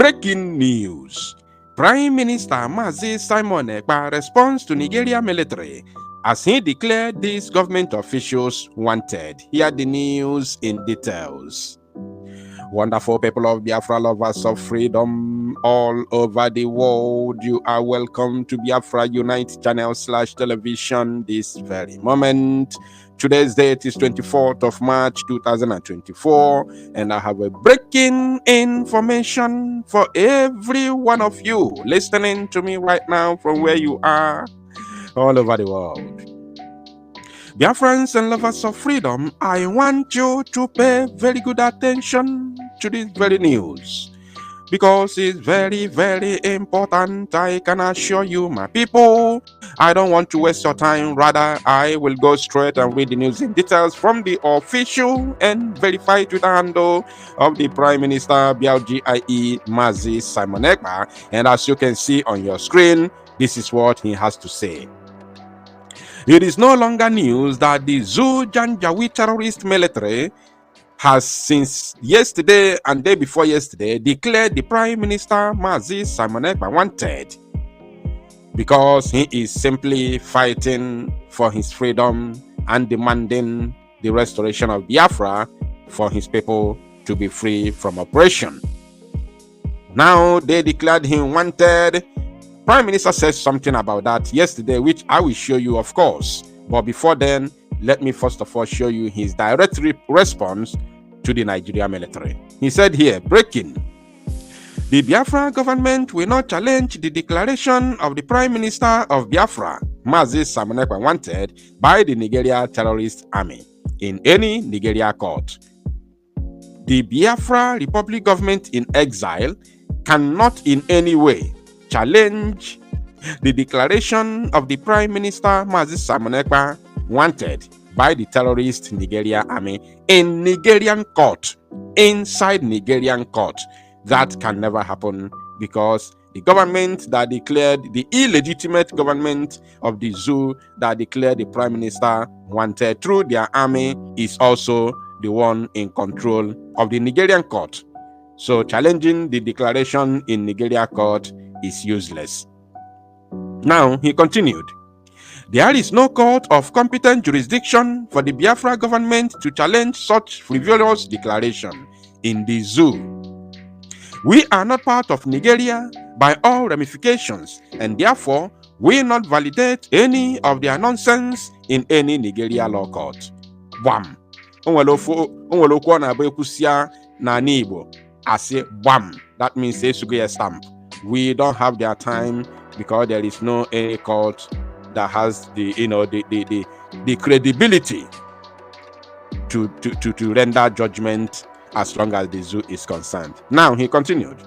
Breaking news. Prime Minister Mazi Simon Ekpa responds to Nigeria military as he declared these government officials wanted. Hear the news in details. Wonderful people of Biafra, lovers of freedom all over the world, you are welcome to Biafra Unite channel / television this very moment. Today's date is 24th of March 2024, and I have a breaking information for every one of you listening to me right now from where you are all over the world. Biafrans and lovers of freedom, I want you to pay very good attention to this very news, because it's very, very important. I can assure you, my people, I don't want to waste your time. Rather, I will go straight and read the news in details from the official and verified Twitter handle of the Prime Minister B.L.A. Mazi Simon Ekpa. And as you can see on your screen, this is what he has to say. It is no longer news that the Janjaweed terrorist military has since yesterday and day before yesterday declared the Prime Minister Mazi Simon Ekpa wanted because he is simply fighting for his freedom and demanding the restoration of Biafra for his people to be free from oppression. Now they declared him wanted. Prime Minister says something about that yesterday, which I will show you, of course. But before then, let me first of all show you his direct response to the Nigeria military. He said here, breaking: the Biafra government will not challenge the declaration of the Prime Minister of Biafra, Mazi Simon Ekpa, wanted by the Nigeria terrorist army in any Nigeria court. The Biafra Republic government in exile cannot in any way challenge the declaration of the Prime Minister Mazi Simon Ekpa wanted by the terrorist Nigeria army in Nigerian court, inside Nigerian court. That can never happen, because the government that declared, the illegitimate government of the zoo that declared the Prime Minister wanted through their army, is also the one in control of the Nigerian court. So challenging the declaration in Nigeria court is useless. Now he continued: there is no court of competent jurisdiction for the Biafra government to challenge such frivolous declaration in the zoo. We are not part of Nigeria by all ramifications, and therefore will not validate any of their nonsense in any Nigeria law court. Bam. Bam. That means a stamp. We don't have their time, because there is no any court that has the the credibility to render judgment as long as the zoo is concerned. Now he continued: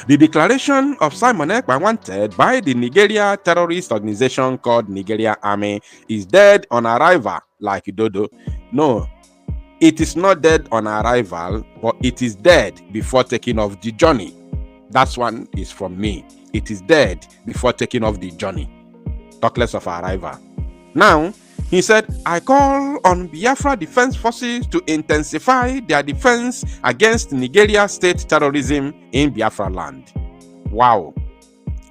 the declaration of Simon Ekpa wanted by the Nigeria terrorist organization called Nigeria Army is dead on arrival, like Dodo. No, it is not dead on arrival, but it is dead before taking off the journey. That one is from me. It is dead before taking off the journey. Talk less of arrival. Now, he said, I call on Biafra Defense Forces to intensify their defense against Nigeria state terrorism in Biafra land. Wow.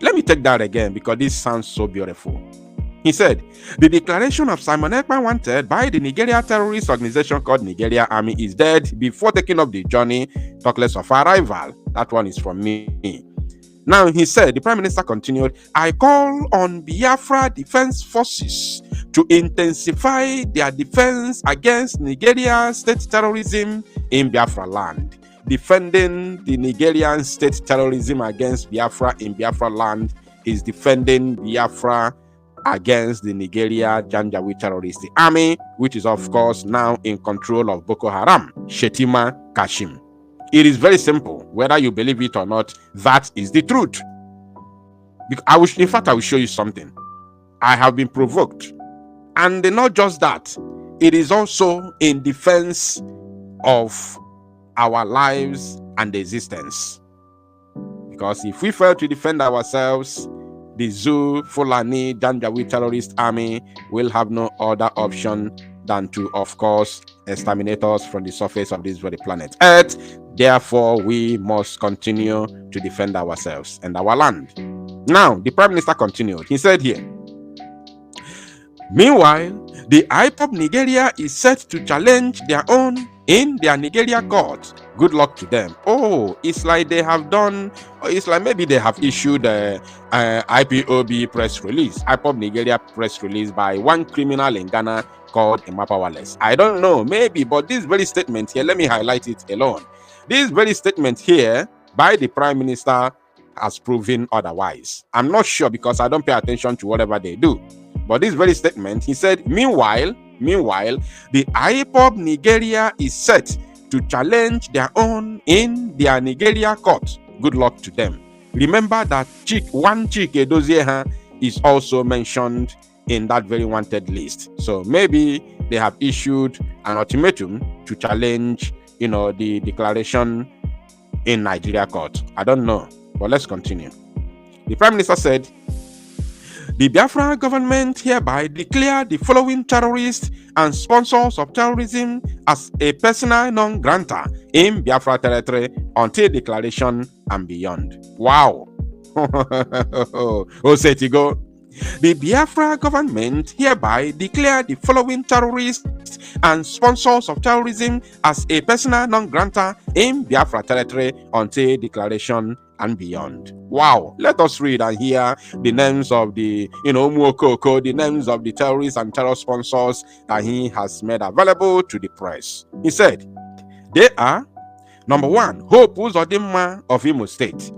Let me take that again, because this sounds so beautiful. He said, the declaration of Simon Ekpa wanted by the Nigeria terrorist organization called Nigeria Army is dead before taking up the journey. Talk less of arrival. That one is from me. Now he said, the Prime Minister continued, I call on Biafra Defense Forces to intensify their defense against Nigeria state terrorism in Biafra land. Defending the Nigerian state terrorism against Biafra in Biafra land is defending Biafra against the Nigeria Janjaweed terrorist army, which is of course now in control of Boko Haram, Shetima Kashim. It is very simple. Whether you believe it or not, that is the truth. In fact, I will show you something. I have been provoked. And not just that, it is also in defense of our lives and existence. Because if we fail to defend ourselves, the Zoo, Fulani, Janjaweed terrorist army will have no other option than to, of course, exterminate us from the surface of this very planet Earth. Therefore, we must continue to defend ourselves and our land. Now, the Prime Minister continued. He said here, meanwhile, the IPOB Nigeria is set to challenge their own in their Nigeria court. Good luck to them. Oh, it's like they have done, it's like maybe they have issued a IPOB press release, IPOB Nigeria press release by one criminal in Ghana called Ekpa. I don't know, maybe, but this very statement here, let me highlight it alone. This very statement here by the Prime Minister has proven otherwise. I'm not sure because I don't pay attention to whatever they do. But this very statement, he said, meanwhile, the IPOB Nigeria is set to challenge their own in their Nigeria court. Good luck to them. Remember that one Chike Edozie is also mentioned in that very wanted list. So maybe they have issued an ultimatum to challenge, the declaration in Nigeria court. I don't know, but let's continue. The Prime Minister said, the Biafra government hereby declare the following terrorists and sponsors of terrorism as a persona non grata in Biafra territory until declaration and beyond. Wow. Osetigo. The Biafra government hereby declare the following terrorists and sponsors of terrorism as a persona non grata in Biafra territory until declaration and beyond. Wow. Let us read and hear the names of the, Umuokoko, the names of the terrorists and terror sponsors that he has made available to the press. He said, they are, number one, Hope Uzodinma of Imo State.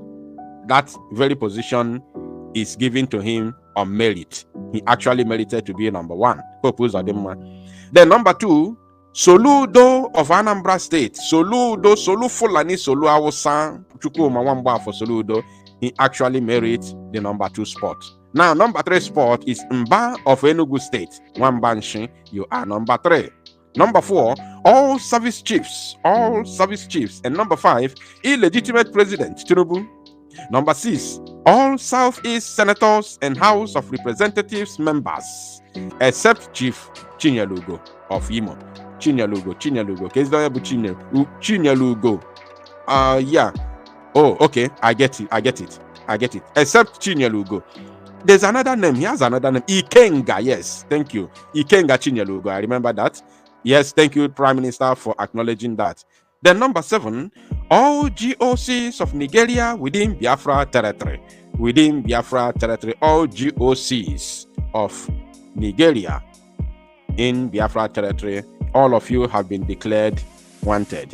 That very position is given to him on merit. He actually merited to be number one, Hope Uzodinma. Then number two, Soludo of Anambra State. Solu Fulani, Solu Awosan, Chukuma Wamba for Soludo. He actually merits the number two spot. Now, number three spot is Mba of Enugu State. Wambanshi, you are number three. Number four, all service chiefs. And number five, illegitimate president, Tinubu. Number six, all Southeast senators and House of Representatives members, except Chief Chinyalugo of Imo. Chinyalugo. Yeah. Oh, okay. I get it. Except Chinyalugo. There's another name. He has another name. Ikenga. Yes. Thank you. Ikenga Chinyalugo. I remember that. Yes. Thank you, Prime Minister, for acknowledging that. Then number seven, all GOCs of Nigeria within Biafra territory. All GOCs of Nigeria in Biafra territory, all of you have been declared wanted.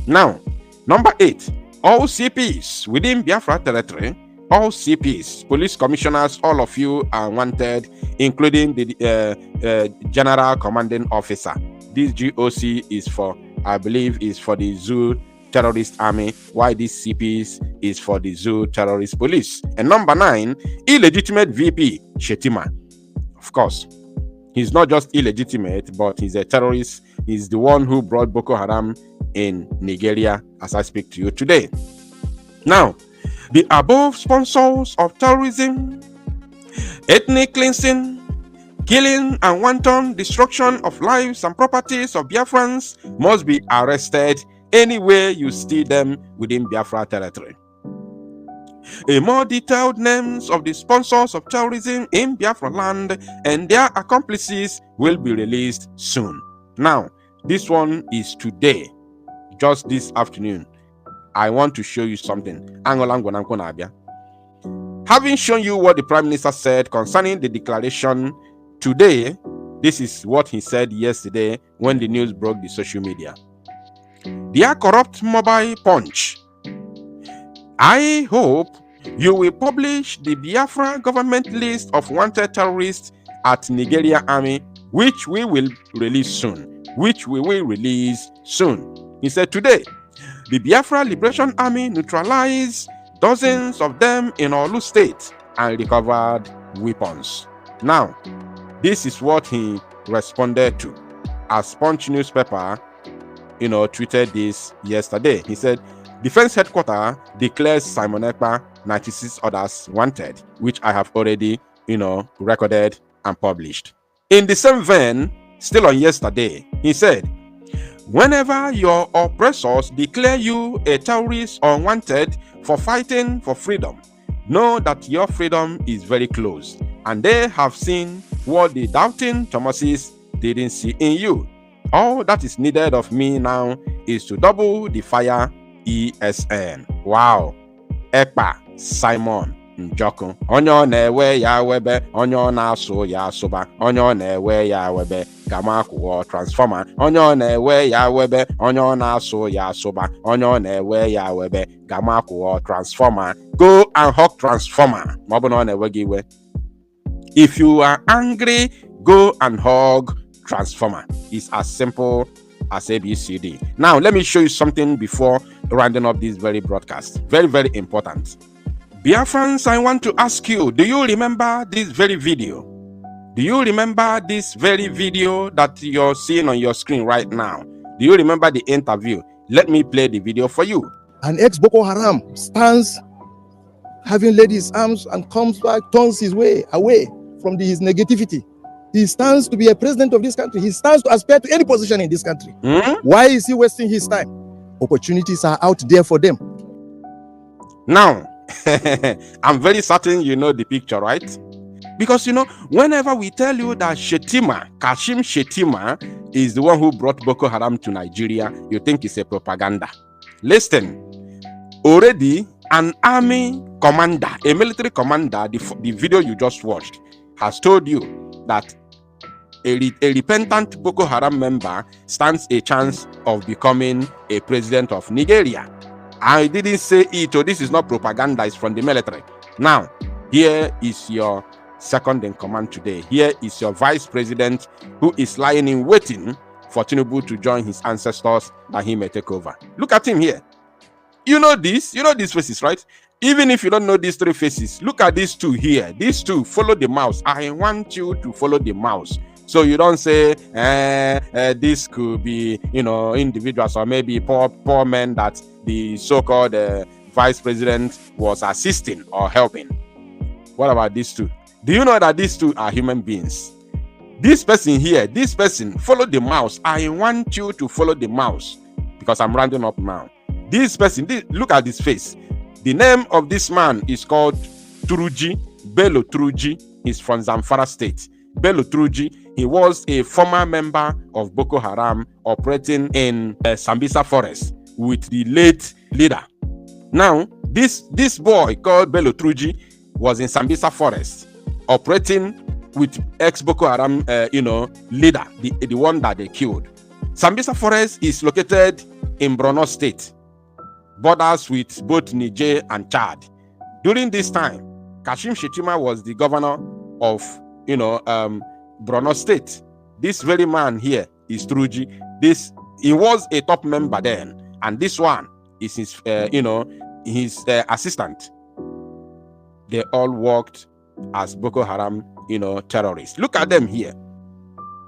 Now, number 8, all CPs within Biafra territory, all CPs, police commissioners, all of you are wanted, including the general commanding officer. This GOC is for, I believe, is for the Zoo Terrorist Army, while this CPs is for the Zoo Terrorist Police. And number 9, illegitimate VP, Shetima. Of course, he's not just illegitimate, but he's a terrorist. He's the one who brought Boko Haram in Nigeria as I speak to you today. Now, the above sponsors of terrorism, ethnic cleansing, killing and wanton destruction of lives and properties of Biafrans must be arrested anywhere you see them within Biafra territory. A more detailed names of the sponsors of terrorism in Biafra land and their accomplices will be released soon. Now, this one is today, just this afternoon. I want to show you something. Having shown you what the Prime Minister said concerning the declaration today, this is what he said yesterday when the news broke the social media. Dear corrupt mobile punch, I hope you will publish the Biafra government list of wanted terrorists at Nigeria Army, which we will release soon. He said today, the Biafra Liberation Army neutralized dozens of them in Olu State and recovered weapons. Now, this is what he responded to. As Punch newspaper, tweeted this yesterday. He said, Defense Headquarters declares Simon Ekpa 96 others wanted, which I have already, recorded and published. In the same vein, Still on yesterday, he said, whenever your oppressors declare you a terrorist or wanted for fighting for freedom, know that your freedom is very close, and they have seen what the doubting Thomases didn't see in you. All that is needed of me now is to double the fire ESN. Wow. Ekpa Simon Njoku. Onye ọ na-ewe ya webe, onye ọ na-asụ ya asụba, onye ọ na-ewe ya webe, gamakwụọ transformer. Onye ọ na-ewe ya webe, onye ọ na-asụ ya asụba, onye ọ na-ewe ya webe, gamakwụọ transformer. Go and hug transformer. Ma ọ bụ na ọ na-ewe gị iwe. If you are angry, go and hug transformer. It's as simple as ABCD. Now, let me show you something before rounding up this very broadcast. Very, very important. Biafrans, I want to ask you, do you remember this very video? Do you remember this very video that you're seeing on your screen right now? Do you remember the interview? Let me play the video for you. An ex-Boko Haram stands having laid his arms and comes back, turns his way away from his negativity. He stands to be a president of this country. He stands to aspire to any position in this country. Why is he wasting his time? Opportunities are out there for them. Now, I'm very certain you know the picture, right? Because, you know, whenever we tell you that Kashim Shettima is the one who brought Boko Haram to Nigeria, you think it's a propaganda. Listen, already an army commander, a military commander, the video you just watched, has told you that a repentant Boko Haram member stands a chance of becoming a president of Nigeria. I didn't say it, so this is not propaganda, it's from the military. Now, here is your second in command today. Here is your vice president who is lying in waiting for Tinubu to join his ancestors that he may take over. Look at him here. You know these faces, right? Even if you don't know these three faces, look at these two here. These two, follow the mouse. I want you to follow the mouse. So you don't say, this could be, you know, individuals or maybe poor men that the so-called vice president was assisting or helping. What about these two? Do you know that these two are human beings? This person here, this person, follow the mouse. I want you to follow the mouse because I'm rounding up now. This person, look at this face. The name of this man is called Turuji, B.L.A. Turuji. He's from Zamfara State. B.L.A. Turuji, he was a former member of Boko Haram operating in Sambisa Forest with the late leader. Now, this boy called B.L.A. Turuji was in Sambisa Forest operating with ex-Boko Haram, leader, the one that they killed. Sambisa Forest is located in Borno State, borders with both Niger and Chad. During this time, Kashim Shettima was the governor of, Borno State. This very man here is Turuji. He was a top member then, and this one is his, his assistant. They all worked as Boko Haram, terrorists. Look at them here.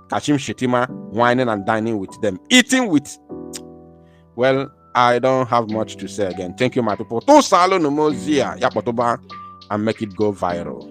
Kashim Shettima whining and dining with them, eating with. Well, I don't have much to say again. Thank you, my people. To salo no mozia, and make it go viral.